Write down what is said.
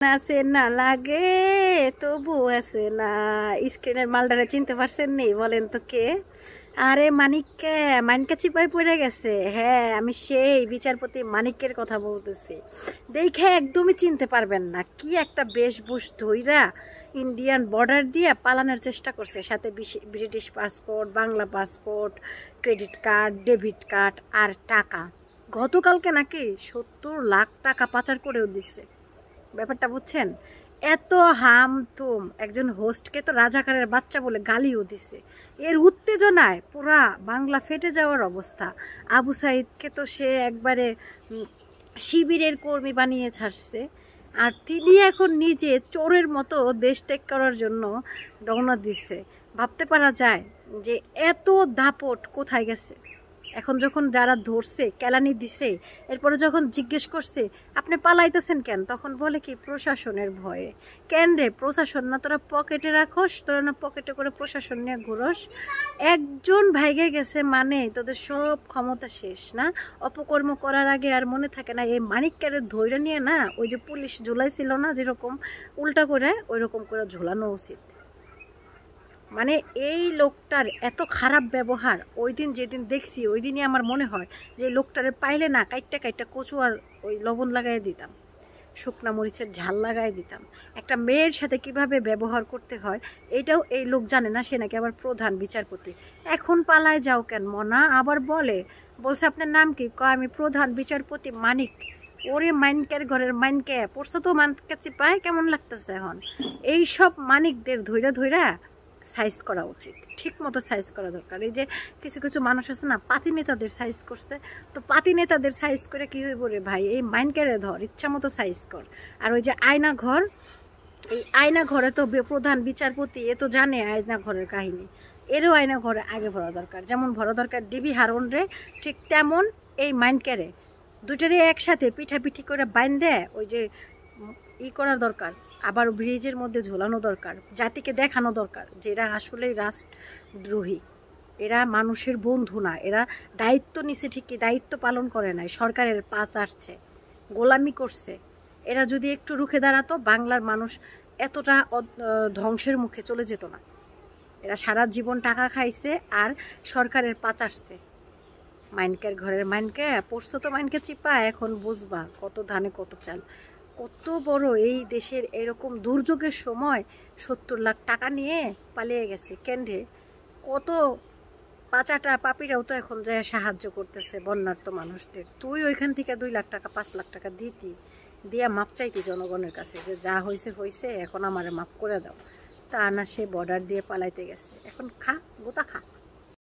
আছে না লাগে তবু আছে না। স্ক্রিনের মালটারে চিনতে পারছেন নি? বলেন তো কে? আরে মানিককে, মানিককে চিপাই পড়ে গেছে। হ্যাঁ, আমি সেই বিচারপতি মানিকের কথা বলতেছি। দেখে একদমই চিনতে পারবেন না। কি একটা বেশভূষ ধইরা ইন্ডিয়ান বর্ডার দিয়ে পালানোর চেষ্টা করছে, সাথে British passport, Bangla passport, credit card, debit card আর টাকা। গতকালকে নাকি 70 লাখ টাকা পাচার করেও দিচ্ছে। ব্যাপারটা বুঝছেন? এত হাম তুম একজন হোস্টকে তো রাজাকারের বাচ্চা বলে গালিও দিছে। এর উত্তেজনায় পুরা বাংলা ফেটে যাওয়ার অবস্থা। আবু সাইদকে তো সে একবারে শিবিরের কর্মী বানিয়ে ছাড়ছে। আর তিনি এখন নিজে চোরের মতো দেশ ত্যাগ করার জন্য রওনা দিচ্ছে। ভাবতে পারা যায় যে এত দাপট কোথায় গেছে। এখন যখন যারা ধরছে, কেলানি দিছে, এরপরে যখন জিজ্ঞেস করছে আপনি পালাইতেছেন কেন, তখন বলে কি প্রশাসনের ভয়ে। কেন রে, প্রশাসন না তোরা পকেটে রাখোস? তোরা না পকেটে করে প্রশাসন নিয়ে ঘুরোস? একজন ভাইগে গেছে মানে তোদের সব ক্ষমতা শেষ না? অপকর্ম করার আগে আর মনে থাকে না? এই মানিককে ধৈর্য নিয়ে না, ওই যে পুলিশ ঝুলাইছিল না, যেরকম উল্টা করে ওই রকম করে ঝুলানো উচিত। মানে এই লোকটার এত খারাপ ব্যবহার ওই দিন যেদিন দেখছি, ওই দিনই আমার মনে হয় যে লোকটারে পাইলে না কাইটটা কাইটটা কচু আর ওই লবণ লাগাই দিতাম, শুকনা মরিচের ঝাল লাগাই দিতাম। একটা মেয়ের সাথে কিভাবে ব্যবহার করতে হয় এটাও এই লোক জানে না। সে নাকি আবার প্রধান বিচারপতি। এখন পালায় যাও কেন মনা? আবার বলছে আপনার নাম কি? আমি প্রধান বিচারপতি মানিক। ওরে মাইনকের ঘরের মাইনকে পড়ছো তো, মানকে চিপায় কেমন লাগতেছে এখন? এইসব মানিকদের ধৈরা ধৈরা সাইজ করা উচিত, ঠিক মতো সাইজ করা দরকার। এই যে কিছু কিছু মানুষ আছে না, পাতি নেতাদের সাইজ করছে, তো পাতি নেতাদের সাইজ করে কি হইব রে ভাই? এই মাইন্ডকে ধর, ইচ্ছা মতো সাইজ কর। আর ওই যে আয়না ঘর, এই আয়না ঘরে তো প্রধান বিচারপতি, এ তো জানে আয়না ঘরের কাহিনী। এরও আয়না ঘরে আগে ভরা দরকার, যেমন ভরা দরকার ডিবি হারুন রে, ঠিক তেমন এই মাইন্ডকে দুটারে একসাথে পিঠাপিঠি করে বাইন্ধে ওই যে করা দরকার। আবার ব্রিজের মধ্যে ঝোলানো দরকার, জাতিকে দেখানো দরকার যে এরা আসলেই রাষ্ট্রদ্রোহী, এরা মানুষের বন্ধু না। এরা দায়িত্ব নিছে ঠিকই, দায়িত্ব পালন করে নাই, সরকারের পাশ আসছে, গোলামি করছে। এরা যদি একটু রুখে দাঁড়াতো, বাংলার মানুষ এতটা ধ্বংসের মুখে চলে যেত না। এরা সারা জীবন টাকা খাইছে আর সরকারের পাচ আসছে। মাইনকের ঘরের মাইনকে পড়ছো তো, মাইনকে চিপা, এখন বুঝবা কত ধানে কত চাল। কত বড় এই দেশের এরকম দুর্যোগের সময় 70 লাখ টাকা নিয়ে পালিয়ে গেছে। কেন্দ্রে কত পাচাটা পাপিরাও তো এখন যায় সাহায্য করতেছে বন্যার্ত মানুষদের। তুই ওইখান থেকে 2 লাখ টাকা 5 লাখ টাকা দিয়া মাপ চাইতি জনগণের কাছে যে যা হয়েছে হয়েছে, এখন আমারে মাপ করে দাও। তা না, সে বর্ডার দিয়ে পালাইতে গেছে। এখন খা, গোতা খা।